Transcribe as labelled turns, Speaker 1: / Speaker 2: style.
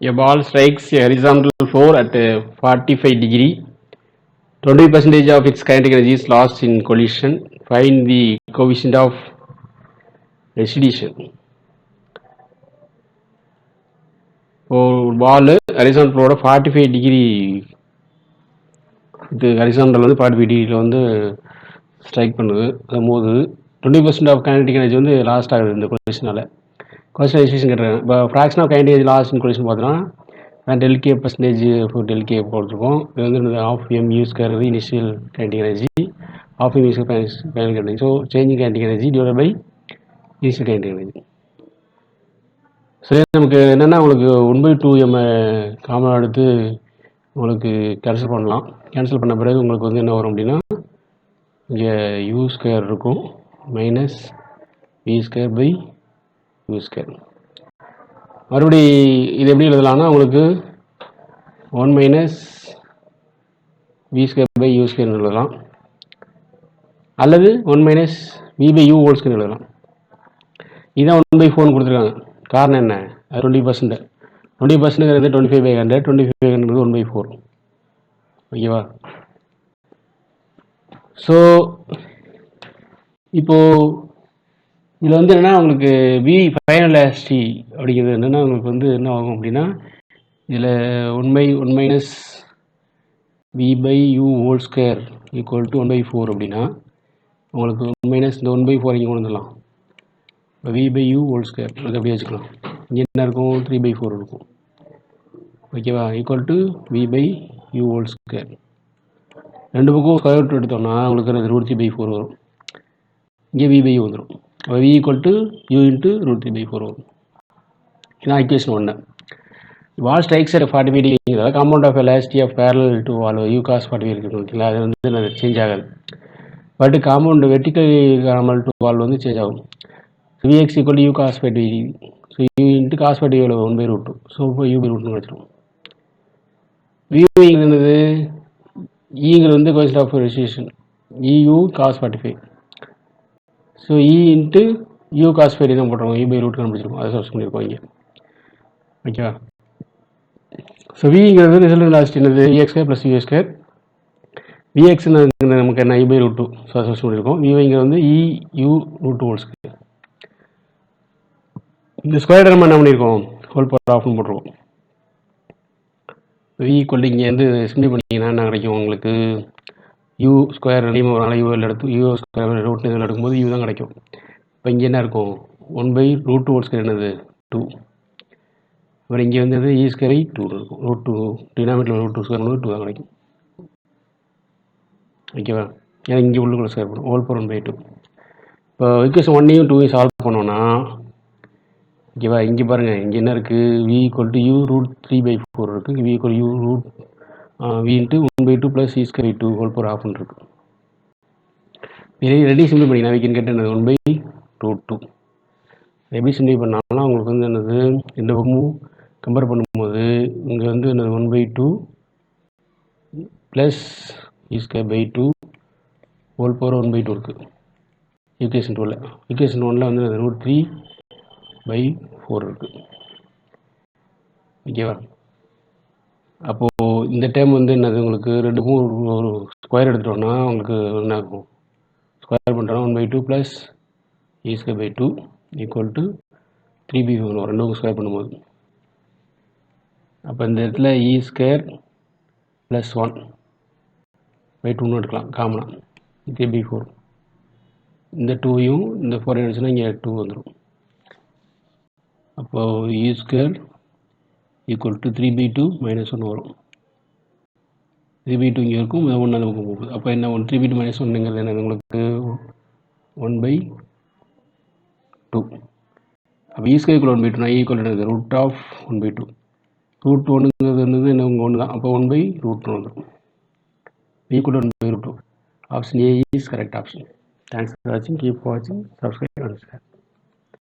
Speaker 1: A ball strikes a horizontal floor at 45 degree. 20% of its kinetic energy is lost in collision. Find the coefficient of restitution. ஒரு ball horizontal ஃப்ளோரோட 45 degree இது horizontal வந்து 45 டிகிரியில் வந்து strike பண்ணுது போது 20% of kinetic energy வந்து lost ஆகுது இந்த கொலிஷனால். கொலிஷன் எக்ஸ்பிரஷன் கேட்டிருக்காங்க. இப்போ fraction of kinetic energy lost in collision பார்த்தோன்னா டெல்கே பர்சன்டேஜ் டெல்கே போட்டிருக்கோம். இது வந்து half m u square initial kinetic energy, half m u square kinetic energy. So changing kinetic energy divide by initial kinetic energy. சரி, நமக்கு என்னென்னா உங்களுக்கு 1/2m காமனாக எடுத்து உங்களுக்கு கேன்சல் பண்ணலாம். கேன்சல் பண்ண பிறகு உங்களுக்கு வந்து என்ன வரும் அப்படின்னா இங்கே யூ ஸ்கொயர் இருக்கும் minus v square by u square. மறுபடி இது எப்படி எழுதலாம்னா உங்களுக்கு 1 minus v square by u square எழுதலாம், அல்லது 1 minus v by u whole square எழுதலாம். இதுதான் 1/4 கொடுத்துருக்காங்க. காரணம் என்ன? அது 20%. 20%ங்கிறது 25/100, 25/100 1/4. ஓகேவா? ஸோ இப்போது இதில் வந்து என்னென்னா உங்களுக்கு வி ஃபைனல் எலாஸ்டி அப்படிங்கிறது என்னென்னா உங்களுக்கு வந்து என்ன ஆகும் அப்படின்னா இதில் 1 minus v by u whole square equal to 1/4 அப்படின்னா உங்களுக்கு 1 மைனஸ் இந்த 1/4 இங்கே கொண்டு வந்துடலாம். இப்போ v by u whole square அது அப்படியே வச்சுக்கலாம். இங்கே என்ன இருக்கும்? 3/4 இருக்கும். ஓகேவா? Equal to v by u whole square. ரெண்டு பக்கம் ஸ்கொயர் ரூட் எடுத்தோம்னா உங்களுக்கு √3/4 வரும். இங்கே வி பை யூ வந்துடும். அப்போ v equal to u into √3/4 வரும். இதான் equation 1. Wall strikes at 45 degree, அதாவது காம்பவுண்ட் ஆஃப் எலாஸ்டி of parallel to wall u cos 45 இருக்குது. ஓகேங்களா? அது வந்து சேஞ்ச் ஆகாது. But compound vertical normal to wall வந்து சேஞ்ச் ஆகும். V x equal to u cos 45 degree. So u into cos 45 எவ்வளோ? 1/√2. ஸோ இப்போ யூ பை ரூட்னு வச்சிடும். வியூங்கிறது என்னது? ஈங்கிறது வந்து coefficient of resistance e u cos 45. So e into u cos 45 தான் போட்டுருவோம். யூ பை ரூட் கண்டுபிடிச்சிருக்கோம். அதை சப்ஸ் பண்ணியிருக்கோம் இங்கே. ஓகேவா? ஸோ விங்கிறது ரிசல்ட் வெலாசிட்டி என்னது? V x plus u square. V x நமக்கு என்ன? U by root 2. ஸோ அதை சப்ஸ் பண்ணியிருக்கோம். விங்கிறது வந்து e u root whole square. இந்த ஸ்கொயர் நம்ம என்ன பண்ணியிருக்கோம்? ஹோல் பவர் ஆஃப்னு போட்டுருவோம். வி ஈக்குவல் இங்கே வந்து சிம்பிள் பண்ணிங்கன்னா என்ன கிடைக்கும் உங்களுக்கு? யூ ஸ்கொயர் ஒரு யூ எடுத்து யூ ஸ்கொயர் ரூட் இதில் எடுக்கும்போது யூ தான் கிடைக்கும். இப்போ இங்கே என்ன இருக்கும்? 1/√2 ஹோல் ஸ்கொயர் என்னது? 2. அப்புறம் இங்கே வந்து இ ஸ்கொயர் 2 இருக்கும். √2 டினாமினேட்டர் √2 ஸ்கொயர் 2 தான் கிடைக்கும். ஓகேவா? ஏன்னா இங்கே உள்ளுக்குள்ள ஸ்கொயர் பண்ணும் ஹோல் பவர் 1/2. இப்போ ஈக்குவேஷன் 1ஐயும் 2ஐயும் சால்வ் பண்ணோன்னா ஓகேவா? இங்கே பாருங்கள், இங்கே என்ன இருக்குது? வி ஈக்குவல் டு யூ √3/4 இருக்குது. V equal u root v into 1/2 plus e square 2 whole power ஆஃப்னு இருக்குது. ரெடி சிம்பிள் பண்ணிங்கன்னா வீக்கன் கேட்டு என்னது? 1/√2. எப்படி சிம்பிள் பண்ணாலும் உங்களுக்கு வந்து என்னது? இந்த பக்கமும் கம்பேர் பண்ணும்போது இங்கே வந்து என்னது? 1/2 plus e square by 2 whole power 1/2 இருக்குது ஈக்குவேஷன் 2ல். ஈக்குவேஷன் 1ல் வந்து √3/4 இருக்குது. ஓகேவா? அப்போது இந்த டைம் வந்து என்னது? உங்களுக்கு ரெண்டுக்கும் ஒரு ஸ்கொயர் எடுத்துட்டோம்னா உங்களுக்கு என்ன இருக்கும்? ஸ்கொயர் பண்ணுறோம் 1/2 plus e square by 2 equal to 3/4 வரும். ரெண்டுக்கும் ஸ்கொயர் பண்ணும்போது அப்போ இந்த இடத்துல இ ஸ்கொயர் ப்ளஸ் 1/2ன்னு எடுக்கலாம் காமனாக. 3/4. இந்த 2ஐயும் இந்த 4 எடுத்துன்னா இங்கே 2 வந்துடும். அப்போது இ ஸ்கொயர் ஈக்குவல் டு 3/2 -1 வரும். 3/2 இங்கே இருக்கும், 1 அந்த பக்கம் போகுது. அப்போ என்ன? 3/2 -1ங்கிறது என்ன? உங்களுக்கு 1/2. அப்போ இ ஸ்கொயர் ஈக்குவல் 1/2 நான் ஈக்குவல் என்னது? √1/2. √1ங்கிறது என்னது? என்ன? உங்கள் 1 தான். அப்போ 1/√2 வந்துடும். Equal 1/√2. Option A is correct option. Thanks for watching. Keep watching. Subscribe and share.